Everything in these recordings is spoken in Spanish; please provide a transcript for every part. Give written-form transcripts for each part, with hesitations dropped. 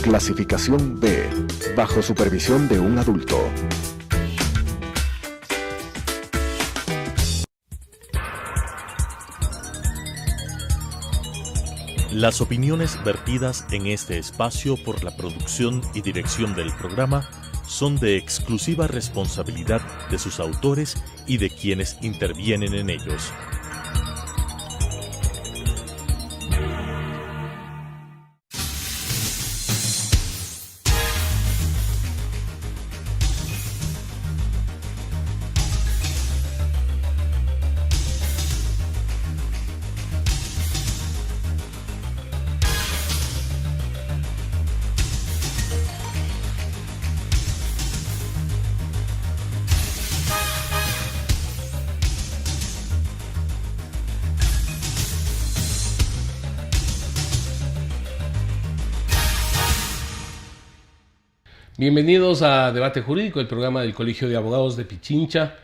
Clasificación B, bajo supervisión de un adulto. Las opiniones vertidas en este espacio por la producción y dirección del programa son de exclusiva responsabilidad de sus autores y de quienes intervienen en ellos. Bienvenidos a Debate Jurídico, el programa del Colegio de Abogados de Pichincha,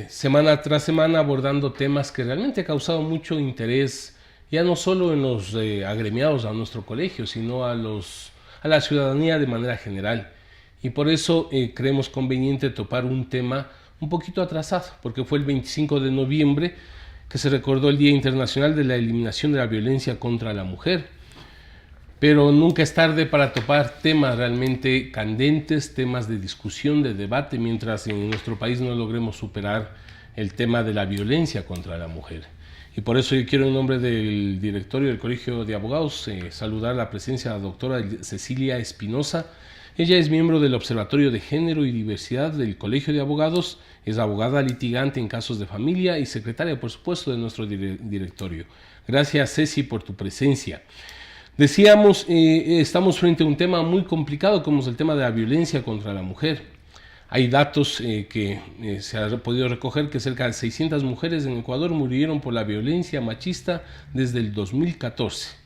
semana tras semana abordando temas que realmente han causado mucho interés, ya no solo en los agremiados a nuestro colegio, sino a la ciudadanía de manera general. Y por eso creemos conveniente topar un tema un poquito atrasado, porque fue el 25 de noviembre que se recordó el Día Internacional de la Eliminación de la Violencia contra la Mujer. Pero nunca es tarde para topar temas realmente candentes, temas de discusión, de debate, mientras en nuestro país no logremos superar el tema de la violencia contra la mujer. Y por eso yo quiero, en nombre del directorio del Colegio de Abogados, saludar la presencia de la doctora Cecilia Espinosa. Ella es miembro del Observatorio de Género y Diversidad del Colegio de Abogados, es abogada litigante en casos de familia y secretaria, por supuesto, de nuestro directorio. Gracias, Ceci, por tu presencia. Decíamos, estamos frente a un tema muy complicado como es el tema de la violencia contra la mujer. Hay datos que se ha podido recoger que cerca de 600 mujeres en Ecuador murieron por la violencia machista desde el 2014.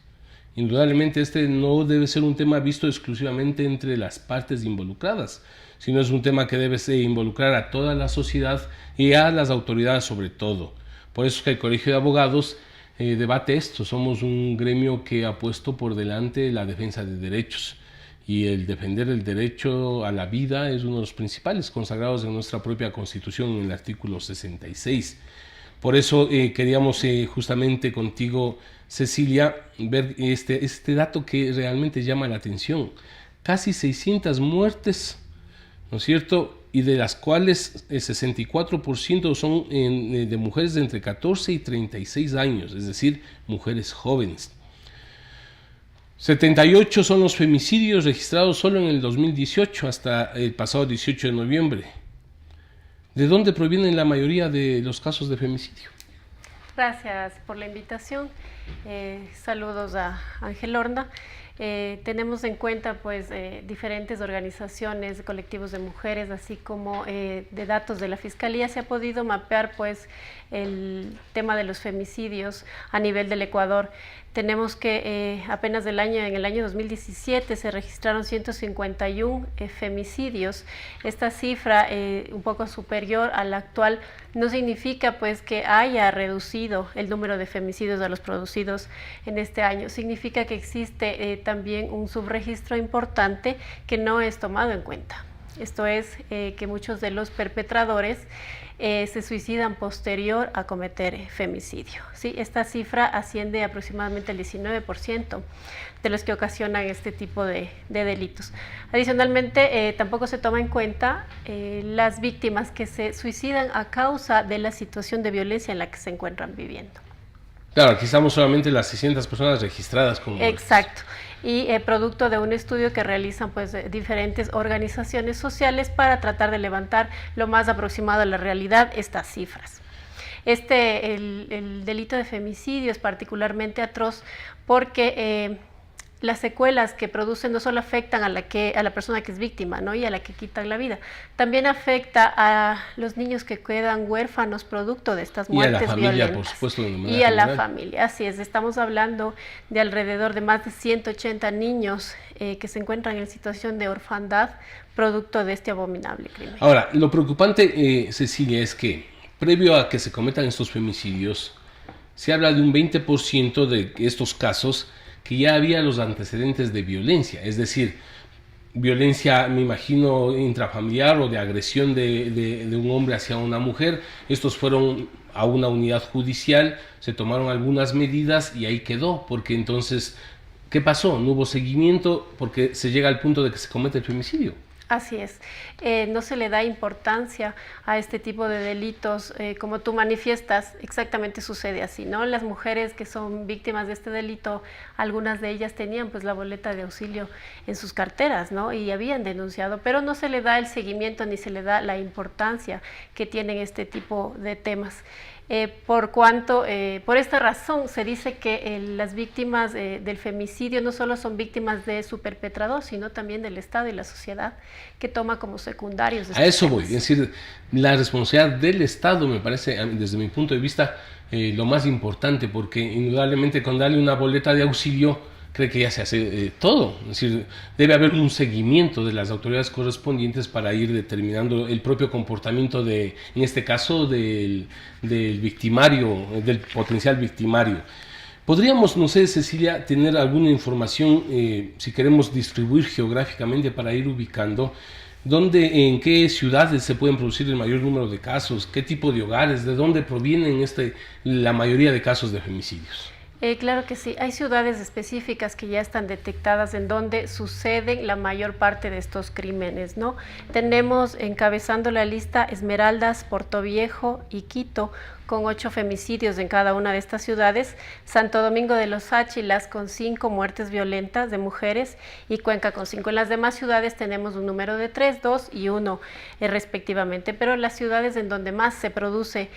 Indudablemente este no debe ser un tema visto exclusivamente entre las partes involucradas, sino es un tema que debe involucrar a toda la sociedad y a las autoridades sobre todo. Por eso es que el Colegio de Abogados debate esto. Somos un gremio que ha puesto por delante la defensa de derechos, y el defender el derecho a la vida es uno de los principales consagrados en nuestra propia Constitución en el artículo 66. Por eso queríamos justamente contigo, Cecilia, ver este dato que realmente llama la atención. Casi 600 muertes, ¿no es cierto?, y de las cuales el 64% son de mujeres de entre 14 y 36 años, es decir, mujeres jóvenes. 78 son los femicidios registrados solo en el 2018 hasta el pasado 18 de noviembre. ¿De dónde provienen la mayoría de los casos de femicidio? Gracias por la invitación. Saludos a Ángel Horna. Tenemos en cuenta pues diferentes organizaciones, colectivos de mujeres, así como de datos de la Fiscalía. Se ha podido mapear pues el tema de los femicidios a nivel del Ecuador. Tenemos que apenas en el año 2017 se registraron 151 femicidios. Esta cifra un poco superior a la actual no significa pues que haya reducido el número de femicidios a los producidos en este año. Significa que existe también un subregistro importante que no es tomado en cuenta. Esto es que muchos de los perpetradores se suicidan posterior a cometer femicidio. ¿Sí? Esta cifra asciende aproximadamente al 19% de los que ocasionan este tipo de delitos. Adicionalmente, tampoco se toma en cuenta las víctimas que se suicidan a causa de la situación de violencia en la que se encuentran viviendo. Claro, aquí estamos solamente las 600 personas registradas como muertes. Exacto. Y producto de un estudio que realizan pues diferentes organizaciones sociales para tratar de levantar lo más aproximado a la realidad estas cifras. El delito de femicidio es particularmente atroz porque las secuelas que producen no solo afectan a la persona que es víctima, ¿no?, y a la que quitan la vida, también afecta a los niños que quedan huérfanos producto de estas muertes violentas. Y a la familia, por supuesto. Y a la familia, así es. Estamos hablando de alrededor de más de 180 niños que se encuentran en situación de orfandad producto de este abominable crimen. Ahora, lo preocupante, Cecilia, es que previo a que se cometan estos femicidios, se habla de un 20% de estos casos que ya había los antecedentes de violencia, es decir, violencia, me imagino, intrafamiliar o de agresión de un hombre hacia una mujer. Estos fueron a una unidad judicial, se tomaron algunas medidas y ahí quedó, porque entonces, ¿qué pasó? No hubo seguimiento porque se llega al punto de que se comete el femicidio. Así es, no se le da importancia a este tipo de delitos, como tú manifiestas, exactamente sucede así, ¿no? Las mujeres que son víctimas de este delito, algunas de ellas tenían pues la boleta de auxilio en sus carteras, ¿no? Y habían denunciado, pero no se le da el seguimiento ni se le da la importancia que tienen este tipo de temas. Por esta razón se dice que las víctimas del femicidio no solo son víctimas de su perpetrador, sino también del Estado y la sociedad, que toma como secundarios. A eso voy, es decir, la responsabilidad del Estado me parece, desde mi punto de vista, lo más importante, porque indudablemente con darle una boleta de auxilio cree que ya se hace todo. Es decir, debe haber un seguimiento de las autoridades correspondientes para ir determinando el propio comportamiento en este caso, del victimario, del potencial victimario. Podríamos, no sé, Cecilia, tener alguna información, si queremos distribuir geográficamente para ir ubicando, en qué ciudades se pueden producir el mayor número de casos, qué tipo de hogares, de dónde provienen la mayoría de casos de femicidios. Claro que sí, hay ciudades específicas que ya están detectadas en donde suceden la mayor parte de estos crímenes, ¿no? Tenemos encabezando la lista Esmeraldas, Portoviejo y Quito, con 8 femicidios en cada una de estas ciudades, Santo Domingo de los Áchilas con 5 muertes violentas de mujeres y Cuenca con 5. En las demás ciudades tenemos un número de 3, 2 y 1 respectivamente, pero las ciudades en donde más se produce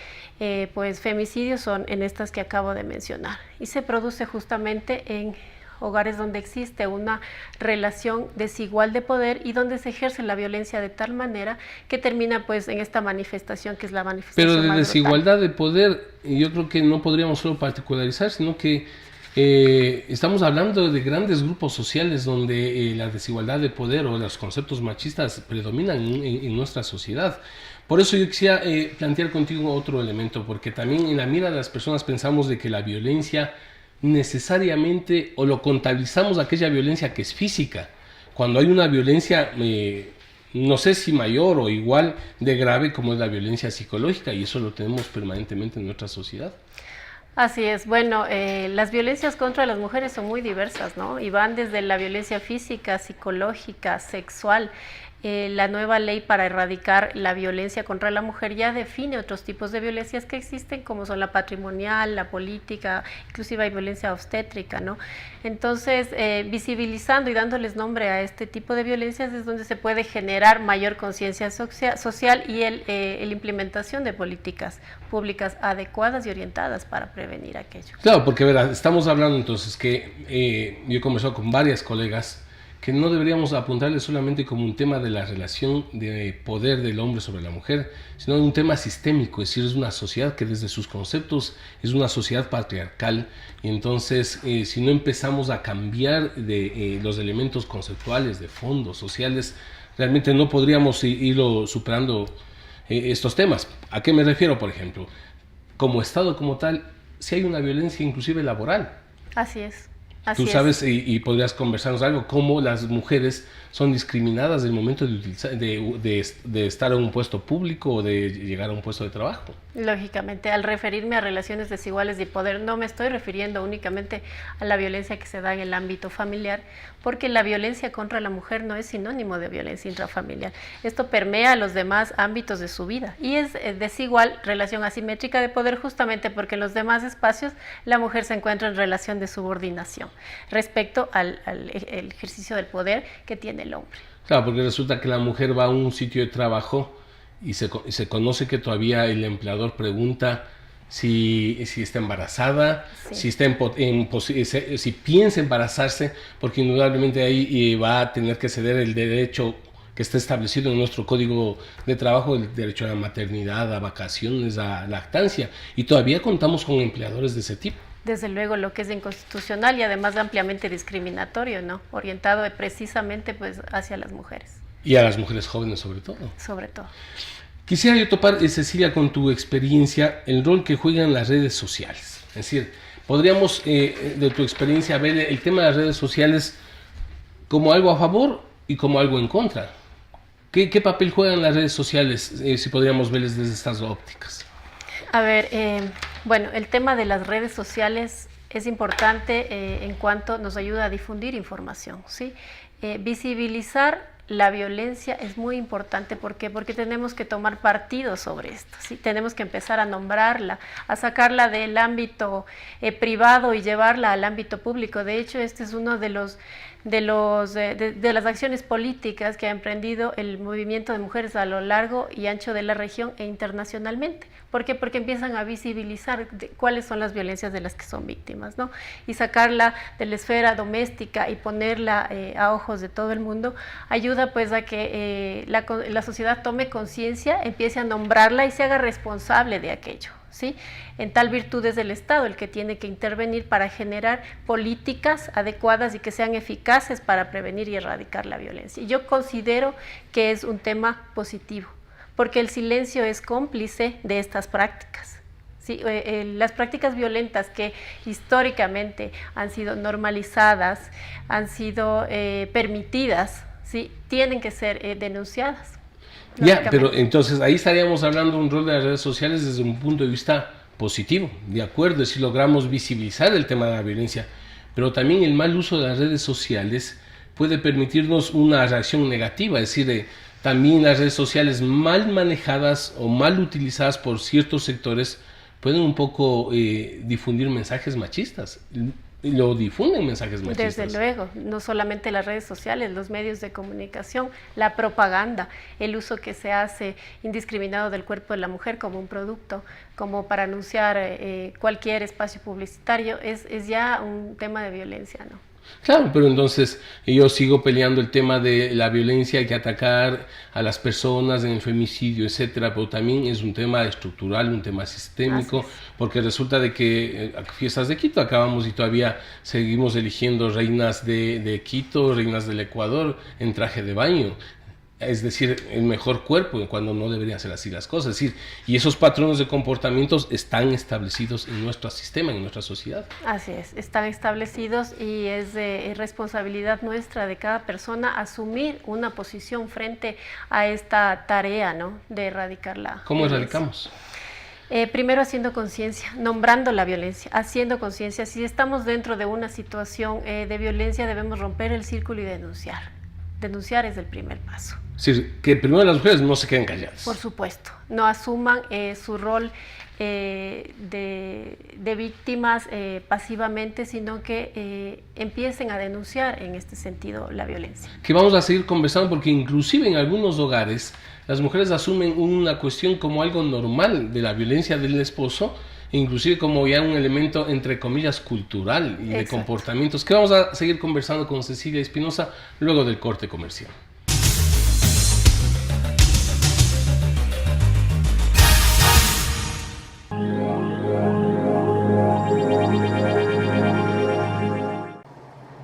pues femicidios son en estas que acabo de mencionar, y se produce justamente en hogares donde existe una relación desigual de poder y donde se ejerce la violencia de tal manera que termina pues en esta manifestación que es la manifestación Pero de más desigualdad brutal. de poder, yo creo que no podríamos solo particularizar, sino que estamos hablando de grandes grupos sociales donde la desigualdad de poder o los conceptos machistas predominan en nuestra sociedad. Por eso yo quisiera plantear contigo otro elemento, porque también en la mira de las personas pensamos de que la violencia necesariamente, o lo contabilizamos aquella violencia que es física, cuando hay una violencia no sé si mayor o igual de grave como es la violencia psicológica, y eso lo tenemos permanentemente en nuestra sociedad. Así es, bueno, las violencias contra las mujeres son muy diversas, ¿no? Y van desde la violencia física, psicológica, sexual. La nueva ley para erradicar la violencia contra la mujer ya define otros tipos de violencias que existen, como son la patrimonial, la política, inclusive hay violencia obstétrica, ¿no? Entonces, visibilizando y dándoles nombre a este tipo de violencias es donde se puede generar mayor conciencia social y la implementación de políticas públicas adecuadas y orientadas para prevenir aquello. Claro, porque verás, estamos hablando entonces que yo he conversado con varias colegas que no deberíamos apuntarle solamente como un tema de la relación de poder del hombre sobre la mujer, sino un tema sistémico, es decir, es una sociedad que desde sus conceptos es una sociedad patriarcal, y entonces si no empezamos a cambiar los elementos conceptuales, de fondo, sociales, realmente no podríamos irlo superando estos temas. ¿A qué me refiero, por ejemplo? Como Estado como tal, si hay una violencia inclusive laboral. Así es. Tú sabes, y podrías conversarnos algo, cómo las mujeres son discriminadas del momento de estar en un puesto público o de llegar a un puesto de trabajo. Lógicamente, al referirme a relaciones desiguales de poder, no me estoy refiriendo únicamente a la violencia que se da en el ámbito familiar, porque la violencia contra la mujer no es sinónimo de violencia intrafamiliar. Esto permea los demás ámbitos de su vida y es desigual, relación asimétrica de poder, justamente porque en los demás espacios la mujer se encuentra en relación de subordinación respecto al ejercicio del poder que tiene el hombre. Claro, porque resulta que la mujer va a un sitio de trabajo y se conoce que todavía el empleador pregunta si está embarazada, sí, si piensa embarazarse, porque indudablemente ahí va a tener que ceder el derecho que está establecido en nuestro código de trabajo, el derecho a la maternidad, a vacaciones, a lactancia, y todavía contamos con empleadores de ese tipo. Desde luego, lo que es inconstitucional y además ampliamente discriminatorio, ¿no? Orientado precisamente pues hacia las mujeres. Y a las mujeres jóvenes sobre todo. Sobre todo. Quisiera yo topar, Cecilia, con tu experiencia, el rol que juegan las redes sociales. Es decir, podríamos, de tu experiencia, ver el tema de las redes sociales como algo a favor y como algo en contra. ¿Qué papel juegan las redes sociales, si podríamos verles desde estas ópticas? A ver, bueno, el tema de las redes sociales es importante en cuanto nos ayuda a difundir información, ¿sí? Visibilizar la violencia es muy importante. ¿Por qué? Porque tenemos que tomar partido sobre esto, ¿sí? Tenemos que empezar a nombrarla, a sacarla del ámbito privado y llevarla al ámbito público. De hecho, este es uno de las acciones políticas que ha emprendido el movimiento de mujeres a lo largo y ancho de la región e internacionalmente. ¿Por qué? Porque empiezan a visibilizar cuáles son las violencias de las que son víctimas, ¿no? Y sacarla de la esfera doméstica y ponerla a ojos de todo el mundo ayuda pues a que la sociedad tome conciencia, empiece a nombrarla y se haga responsable de aquello, ¿sí? En tal virtud es del Estado el que tiene que intervenir para generar políticas adecuadas y que sean eficaces para prevenir y erradicar la violencia. Y yo considero que es un tema positivo, porque el silencio es cómplice de estas prácticas. Sí, las prácticas violentas que históricamente han sido normalizadas, han sido permitidas, ¿sí? Tienen que ser denunciadas. Ya, pero entonces ahí estaríamos hablando de un rol de las redes sociales desde un punto de vista positivo, de acuerdo, si logramos visibilizar el tema de la violencia, pero también el mal uso de las redes sociales puede permitirnos una reacción negativa, es decir, también las redes sociales mal manejadas o mal utilizadas por ciertos sectores pueden un poco difundir mensajes machistas. Lo difunden mensajes machistas. Desde luego, no solamente las redes sociales, los medios de comunicación, la propaganda, el uso que se hace indiscriminado del cuerpo de la mujer como un producto, como para anunciar cualquier espacio publicitario, es ya un tema de violencia, ¿no? Claro, pero entonces yo sigo peleando el tema de la violencia, hay que atacar a las personas en el femicidio, etcétera, pero también es un tema estructural, un tema sistémico, porque resulta de que fiestas de Quito acabamos y todavía seguimos eligiendo reinas de Quito, reinas del Ecuador en traje de baño. Es decir, el mejor cuerpo, cuando no deberían ser así las cosas. Es decir, y esos patrones de comportamientos están establecidos en nuestro sistema, en nuestra sociedad. Así es, están establecidos y es responsabilidad nuestra de cada persona asumir una posición frente a esta tarea, ¿no? De erradicarla. ¿Cómo erradicamos? Primero haciendo conciencia, nombrando la violencia, haciendo conciencia. Si estamos dentro de una situación de violencia, debemos romper el círculo y denunciar. Denunciar es el primer paso. Sí, que primero las mujeres no se queden calladas. Por supuesto, no asuman su rol de víctimas pasivamente, sino que empiecen a denunciar en este sentido la violencia. Que vamos a seguir conversando porque inclusive en algunos hogares las mujeres asumen una cuestión como algo normal de la violencia del esposo, inclusive como ya un elemento entre comillas cultural y de comportamientos, que vamos a seguir conversando con Cecilia Espinosa luego del corte comercial.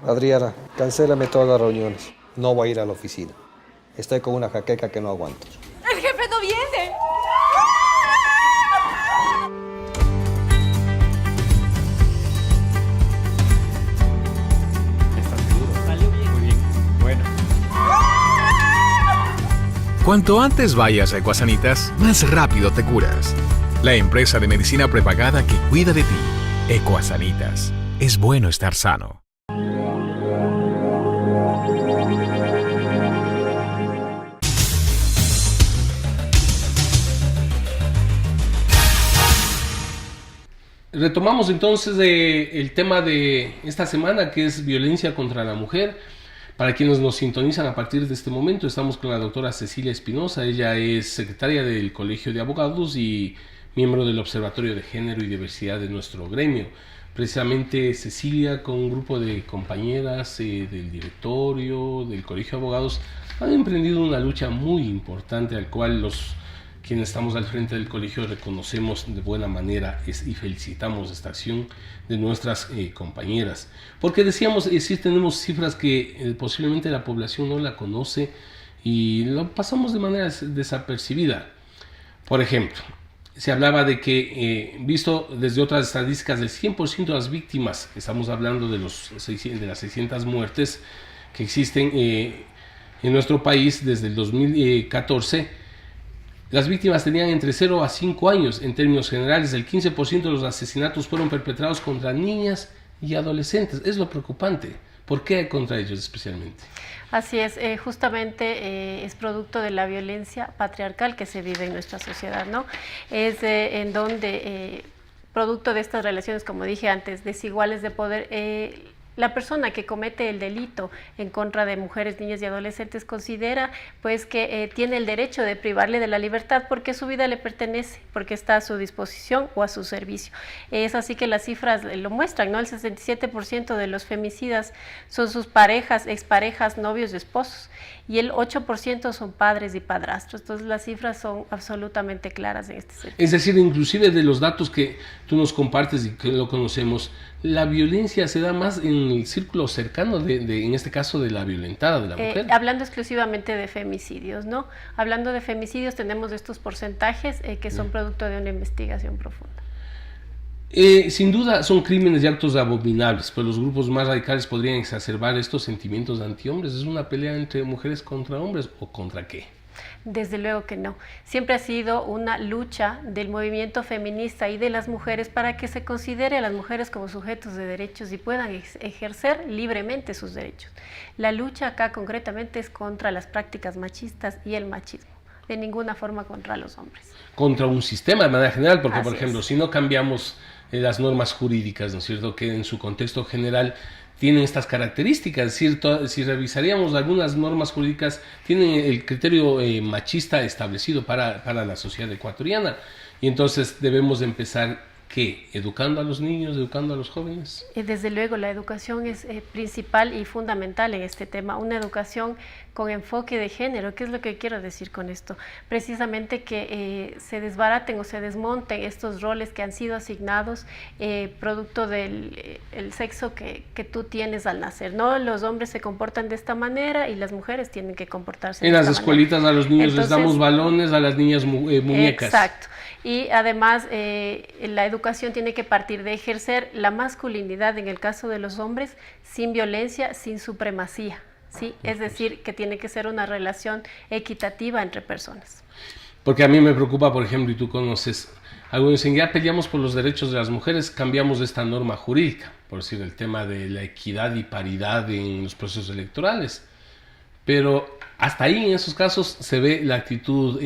Adriana, cancélame todas las reuniones. No voy a ir a la oficina. Estoy con una jaqueca que no aguanto. ¡El jefe no viene! ¿Estás seguro? Salió bien. Muy bien. Bueno. Cuanto antes vayas a Ecuasanitas, más rápido te curas. La empresa de medicina prepagada que cuida de ti. Ecuasanitas. Es bueno estar sano. Retomamos entonces el tema de esta semana, que es violencia contra la mujer. Para quienes nos sintonizan a partir de este momento, estamos con la doctora Cecilia Espinosa. Ella es secretaria del Colegio de Abogados y miembro del Observatorio de Género y Diversidad de nuestro gremio. Precisamente Cecilia, con un grupo de compañeras del directorio del Colegio de Abogados, han emprendido una lucha muy importante, al cual quienes estamos al frente del colegio reconocemos de buena manera y felicitamos esta acción de nuestras compañeras. Porque decíamos, sí tenemos cifras que posiblemente la población no la conoce y lo pasamos de manera desapercibida. Por ejemplo, se hablaba de que, visto desde otras estadísticas, del 100% de las víctimas, estamos hablando de las 600 muertes que existen en nuestro país desde el 2014, las víctimas tenían entre 0 a 5 años. En términos generales, el 15% de los asesinatos fueron perpetrados contra niñas y adolescentes. Es lo preocupante. ¿Por qué contra ellos especialmente? Así es, justamente es producto de la violencia patriarcal que se vive en nuestra sociedad, ¿no? Es en donde, producto de estas relaciones, como dije antes, desiguales de poder, la persona que comete el delito en contra de mujeres, niñas y adolescentes considera pues que tiene el derecho de privarle de la libertad porque su vida le pertenece, porque está a su disposición o a su servicio. Es así que las cifras lo muestran, ¿no? El 67% de los femicidas son sus parejas, exparejas, novios y esposos, y el 8% son padres y padrastros. Entonces las cifras son absolutamente claras en este sentido. Es decir, inclusive de los datos que tú nos compartes y que lo conocemos, la violencia se da más en el círculo cercano en este caso, de la violentada, de la mujer. Hablando exclusivamente de femicidios, ¿no? Hablando de femicidios tenemos estos porcentajes que son producto de una investigación profunda. Sin duda son crímenes y actos abominables, pero los grupos más radicales podrían exacerbar estos sentimientos antihombres. ¿Es una pelea entre mujeres contra hombres o contra qué? Desde luego que no. Siempre ha sido una lucha del movimiento feminista y de las mujeres para que se considere a las mujeres como sujetos de derechos y puedan ejercer libremente sus derechos. La lucha acá concretamente es contra las prácticas machistas y el machismo, de ninguna forma contra los hombres. Contra un sistema de manera general, porque Así por ejemplo, es. si no cambiamos las normas jurídicas, ¿no es cierto?, que en su contexto general tienen estas características, es decir, si revisaríamos algunas normas jurídicas, tienen el criterio machista establecido para la sociedad ecuatoriana, y entonces debemos empezar, ¿qué? ¿Educando a los niños, educando a los jóvenes? Desde luego, la educación es principal y fundamental en este tema, una educación con enfoque de género. ¿Qué es lo que quiero decir con esto? Precisamente que se desbaraten o se desmonten estos roles que han sido asignados producto del el sexo que tú tienes al nacer, ¿no? Los hombres se comportan de esta manera y las mujeres tienen que comportarse en de las esta escuelitas manera. A los niños Entonces, les damos balones, a las niñas muñecas. Exacto. Y además la educación tiene que partir de ejercer la masculinidad en el caso de los hombres sin violencia, sin supremacía, ¿sí? Es decir, que tiene que ser una relación equitativa entre personas. Porque a mí me preocupa, por ejemplo, y tú conoces, algunos dicen, ya peleamos por los derechos de las mujeres, cambiamos esta norma jurídica, por decir, el tema de la equidad y paridad en los procesos electorales. Pero hasta ahí, en esos casos, se ve la actitud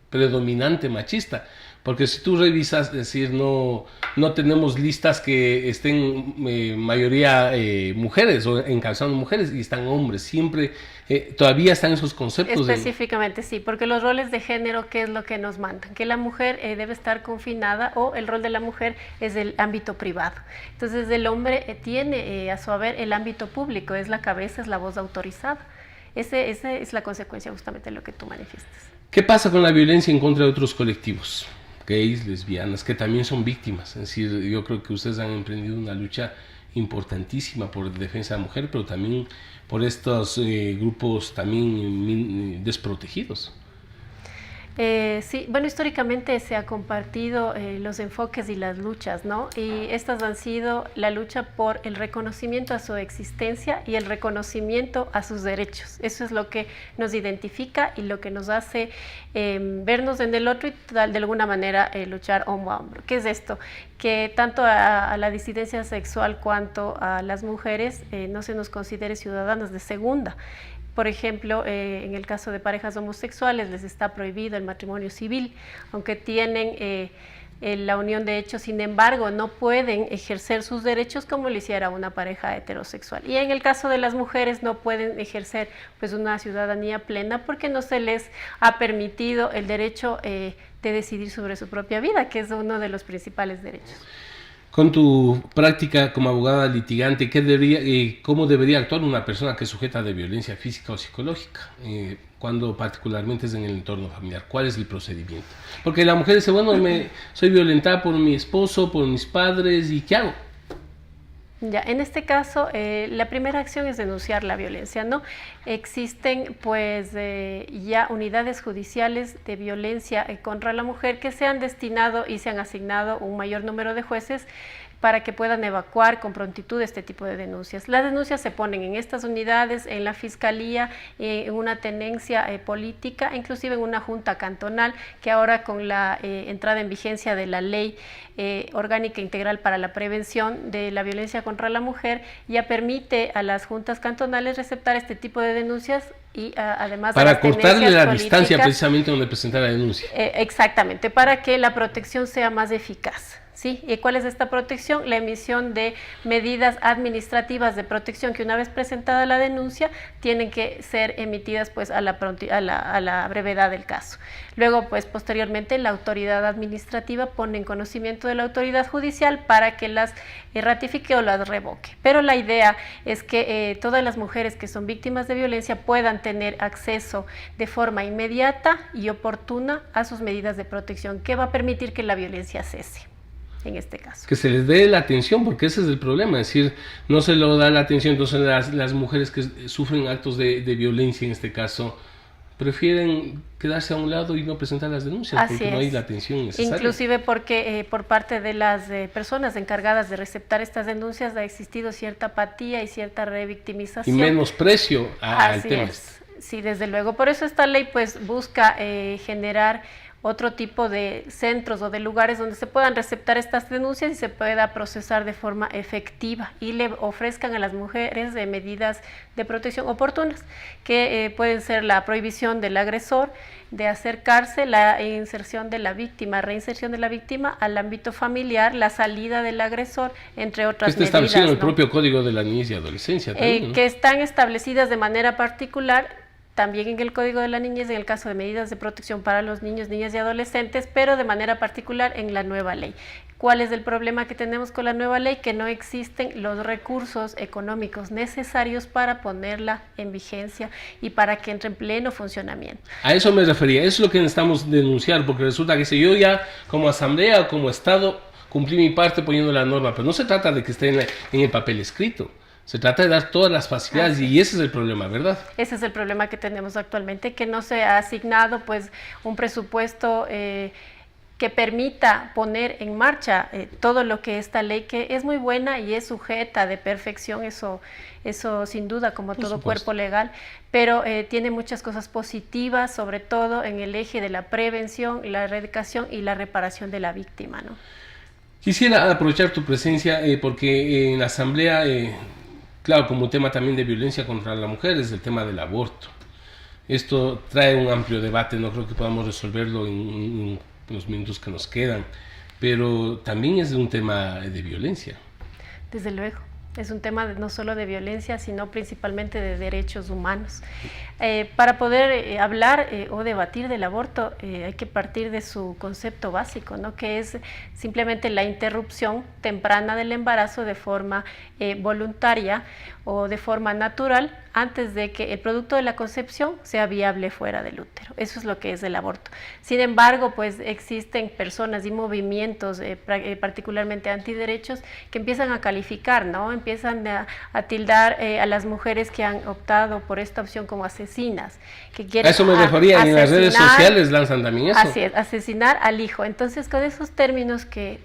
predominante machista, porque si tú revisas, es decir, no tenemos listas que estén mayoría mujeres o encabezando mujeres y están hombres, siempre todavía están esos conceptos. Específicamente sí, porque los roles de género, ¿qué es lo que nos mandan? Que la mujer debe estar confinada, o el rol de la mujer es el ámbito privado. Entonces el hombre tiene a su haber el ámbito público, es la cabeza, es la voz autorizada. Esa es la consecuencia justamente de lo que tú manifiestas. ¿Qué pasa con la violencia en contra de otros colectivos? Gays, lesbianas, que también son víctimas. Es decir, yo creo que ustedes han emprendido una lucha importantísima por defensa de la mujer, pero también por estos grupos también desprotegidos. Sí, bueno, históricamente se ha compartido los enfoques y las luchas, ¿no? Y estas han sido la lucha por el reconocimiento a su existencia y el reconocimiento a sus derechos. Eso es lo que nos identifica y lo que nos hace vernos en el otro y de alguna manera luchar hombro a hombro. ¿Qué es esto? Que tanto a la disidencia sexual cuanto a las mujeres no se nos considere ciudadanas de segunda. Por ejemplo, en el caso de parejas homosexuales les está prohibido el matrimonio civil, aunque tienen la unión de hecho, sin embargo, no pueden ejercer sus derechos como lo hiciera una pareja heterosexual. Y en el caso de las mujeres no pueden ejercer pues una ciudadanía plena porque no se les ha permitido el derecho de decidir sobre su propia vida, que es uno de los principales derechos. Con tu práctica como abogada litigante, ¿cómo debería actuar una persona que es sujeta de violencia física o psicológica? Cuando particularmente es en el entorno familiar, ¿cuál es el procedimiento? Porque la mujer dice, bueno, soy violentada por mi esposo, por mis padres, ¿y qué hago? Ya, en este caso, la primera acción es denunciar la violencia, ¿no? Existen, pues, ya unidades judiciales de violencia contra la mujer que se han destinado y se han asignado un mayor número de jueces para que puedan evacuar con prontitud este tipo de denuncias. Las denuncias se ponen en estas unidades, en la fiscalía, en una tenencia política, inclusive en una junta cantonal, que ahora con la entrada en vigencia de la ley orgánica integral para la prevención de la violencia contra la mujer, ya permite a las juntas cantonales receptar este tipo de denuncias y además para a las cortarle la políticas, distancia precisamente donde presentar la denuncia. Exactamente, para que la protección sea más eficaz. ¿Sí? ¿Y cuál es esta protección? La emisión de medidas administrativas de protección que una vez presentada la denuncia tienen que ser emitidas pues a la brevedad del caso. Luego pues posteriormente la autoridad administrativa pone en conocimiento de la autoridad judicial para que las ratifique o las revoque. Pero la idea es que todas las mujeres que son víctimas de violencia puedan tener acceso de forma inmediata y oportuna a sus medidas de protección, que va a permitir que la violencia cese. En este caso. Que se les dé la atención, porque ese es el problema, es decir, no se lo da la atención, entonces las mujeres que sufren actos de violencia en este caso, prefieren quedarse a un lado y no presentar las denuncias. Así porque no hay la atención necesaria. Inclusive porque por parte de las personas encargadas de receptar estas denuncias ha existido cierta apatía y cierta revictimización. Y menosprecio al tema. Sí, desde luego. Por eso esta ley pues busca generar otro tipo de centros o de lugares donde se puedan receptar estas denuncias y se pueda procesar de forma efectiva y le ofrezcan a las mujeres medidas de protección oportunas, que pueden ser la prohibición del agresor de acercarse, la inserción de la víctima, reinserción de la víctima al ámbito familiar, la salida del agresor, entre otras medidas. Está establecido en el propio Código de la Niñez y Adolescencia también, ¿no? Que están establecidas de manera particular también en el Código de la Niñez, en el caso de medidas de protección para los niños, niñas y adolescentes, pero de manera particular en la nueva ley. ¿Cuál es el problema que tenemos con la nueva ley? Que no existen los recursos económicos necesarios para ponerla en vigencia y para que entre en pleno funcionamiento. A eso me refería, eso es lo que necesitamos denunciar, porque resulta que si yo ya como asamblea o como Estado cumplí mi parte poniendo la norma, pero no se trata de que esté en el papel escrito. Se trata de dar todas las facilidades y ese es el problema, ¿verdad? Ese es el problema que tenemos actualmente, que no se ha asignado pues un presupuesto que permita poner en marcha todo lo que esta ley, que es muy buena y es sujeta de perfección, eso sin duda, como todo cuerpo legal, pero tiene muchas cosas positivas, sobre todo en el eje de la prevención, la erradicación y la reparación de la víctima, ¿no? Quisiera aprovechar tu presencia porque en la asamblea... claro, como tema también de violencia contra la mujer es el tema del aborto. Esto trae un amplio debate, no creo que podamos resolverlo en los minutos que nos quedan, pero también es un tema de violencia. Desde luego, es un tema no solo de violencia, sino principalmente de derechos humanos. Para poder hablar o debatir del aborto hay que partir de su concepto básico, ¿no? Que es simplemente la interrupción temprana del embarazo de forma voluntaria o de forma natural antes de que el producto de la concepción sea viable fuera del útero. Eso es lo que es el aborto. Sin embargo, pues existen personas y movimientos particularmente antiderechos que empiezan a calificar, ¿no? Empiezan a tildar a las mujeres que han optado por esta opción como asesinas. Que quieren a eso me refería, en las redes sociales lanzan también eso. Así es, asesinar al hijo. Entonces, con esos términos que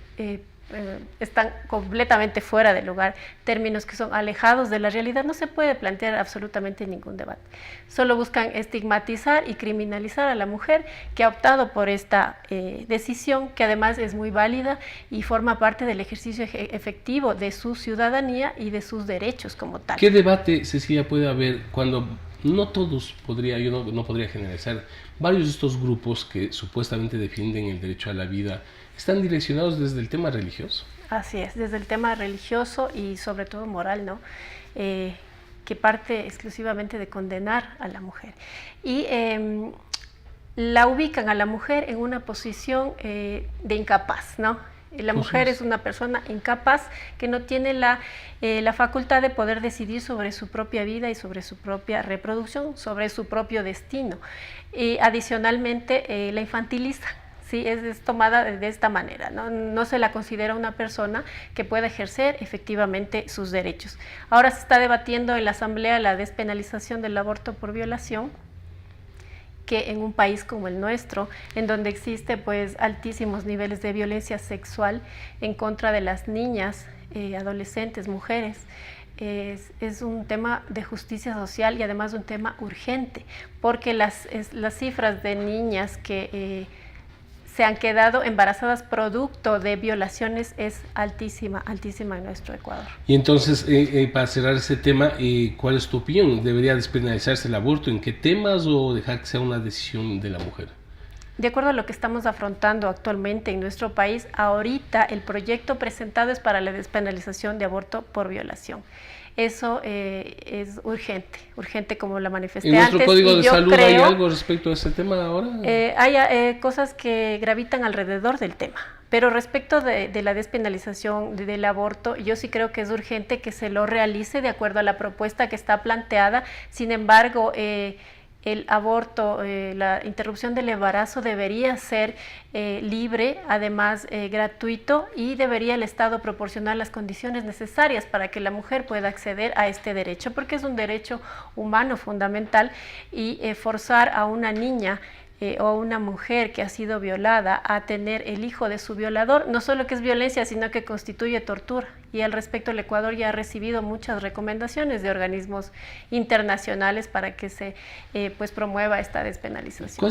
están completamente fuera de lugar, términos que son alejados de la realidad, no se puede plantear absolutamente ningún debate. Solo buscan estigmatizar y criminalizar a la mujer que ha optado por esta decisión, que además es muy válida y forma parte del ejercicio efectivo de su ciudadanía y de sus derechos como tal. ¿Qué debate, Cecilia, puede haber cuando no todos no podría generalizar, varios de estos grupos que supuestamente defienden el derecho a la vida están direccionados desde el tema religioso? Así es, desde el tema religioso y sobre todo moral, ¿no? Que parte exclusivamente de condenar a la mujer. Y la ubican a la mujer en una posición de incapaz, ¿no? La mujer es una persona incapaz que no tiene la facultad de poder decidir sobre su propia vida y sobre su propia reproducción, sobre su propio destino. Y adicionalmente la infantilizan. ¿sí? Es tomada de esta manera, ¿no? No se la considera una persona que pueda ejercer efectivamente sus derechos. Ahora se está debatiendo en la Asamblea la despenalización del aborto por violación, que en un país como el nuestro, en donde existe pues altísimos niveles de violencia sexual en contra de las niñas, adolescentes, mujeres, es un tema de justicia social y además un tema urgente, porque las cifras de niñas que se han quedado embarazadas producto de violaciones es altísima en nuestro Ecuador. Y entonces, para cerrar ese tema, ¿cuál es tu opinión? ¿Debería despenalizarse el aborto? ¿En qué temas o dejar que sea una decisión de la mujer? De acuerdo a lo que estamos afrontando actualmente en nuestro país, ahorita el proyecto presentado es para la despenalización de aborto por violación. Eso es urgente como la manifesté antes. ¿En nuestro Código de Salud hay algo respecto a ese tema ahora? Hay cosas que gravitan alrededor del tema, pero respecto de la despenalización del aborto, yo sí creo que es urgente que se lo realice de acuerdo a la propuesta que está planteada. Sin embargo, el aborto, la interrupción del embarazo debería ser libre, además gratuito, y debería el Estado proporcionar las condiciones necesarias para que la mujer pueda acceder a este derecho, porque es un derecho humano fundamental, y forzar a una niña o a una mujer que ha sido violada a tener el hijo de su violador, no solo que es violencia, sino que constituye tortura. Y al respecto, el Ecuador ya ha recibido muchas recomendaciones de organismos internacionales para que se pues promueva esta despenalización.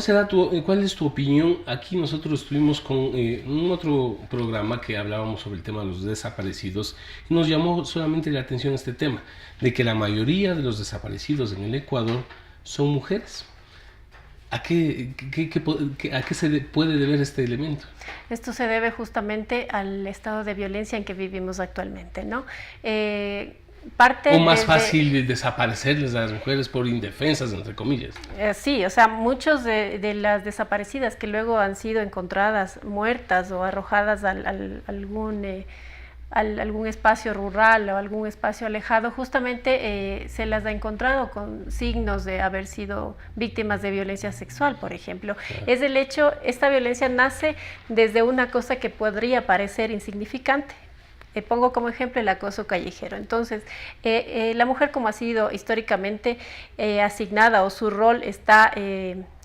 ¿Cuál es tu opinión? Aquí nosotros estuvimos con un otro programa que hablábamos sobre el tema de los desaparecidos, y nos llamó solamente la atención este tema, de que la mayoría de los desaparecidos en el Ecuador son mujeres. ¿A qué se puede deber este elemento? Esto se debe justamente al estado de violencia en que vivimos actualmente, ¿no? ¿O más fácil desaparecerles a las mujeres por indefensas, entre comillas? Sí, o sea, muchos de las desaparecidas que luego han sido encontradas muertas o arrojadas a algún espacio rural o algún espacio alejado, justamente se las ha encontrado con signos de haber sido víctimas de violencia sexual, por ejemplo. Claro. Es el hecho, esta violencia nace desde una cosa que podría parecer insignificante. Pongo como ejemplo el acoso callejero. Entonces, la mujer, como ha sido históricamente asignada, o su rol está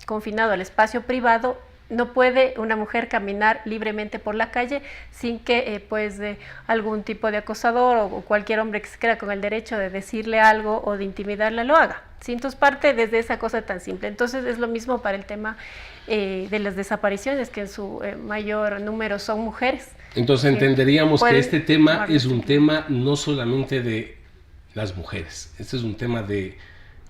confinado al espacio privado, no puede una mujer caminar libremente por la calle sin que algún tipo de acosador o cualquier hombre que se crea con el derecho de decirle algo o de intimidarla lo haga. ¿Sí? Entonces parte desde esa cosa tan simple. Entonces es lo mismo para el tema de las desapariciones, que en su mayor número son mujeres. Entonces entenderíamos que este tema es un tema no solamente de las mujeres, este es un tema de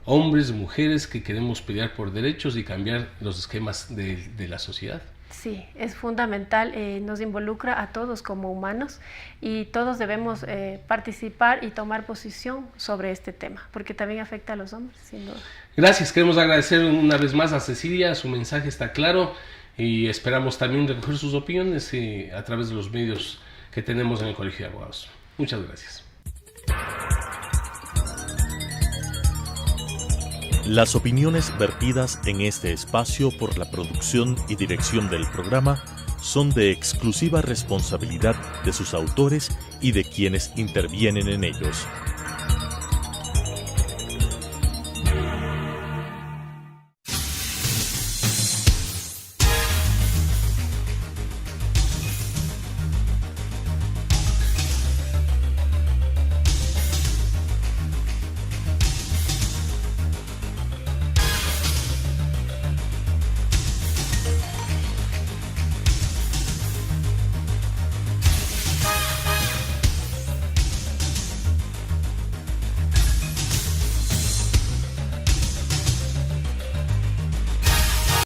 hombres, mujeres que queremos pelear por derechos y cambiar los esquemas de la sociedad. Sí, es fundamental, nos involucra a todos como humanos, y todos debemos participar y tomar posición sobre este tema, porque también afecta a los hombres, sin duda. Gracias, queremos agradecer una vez más a Cecilia, su mensaje está claro, y esperamos también recoger sus opiniones a través de los medios que tenemos en el Colegio de Abogados. Muchas gracias. Las opiniones vertidas en este espacio por la producción y dirección del programa son de exclusiva responsabilidad de sus autores y de quienes intervienen en ellos.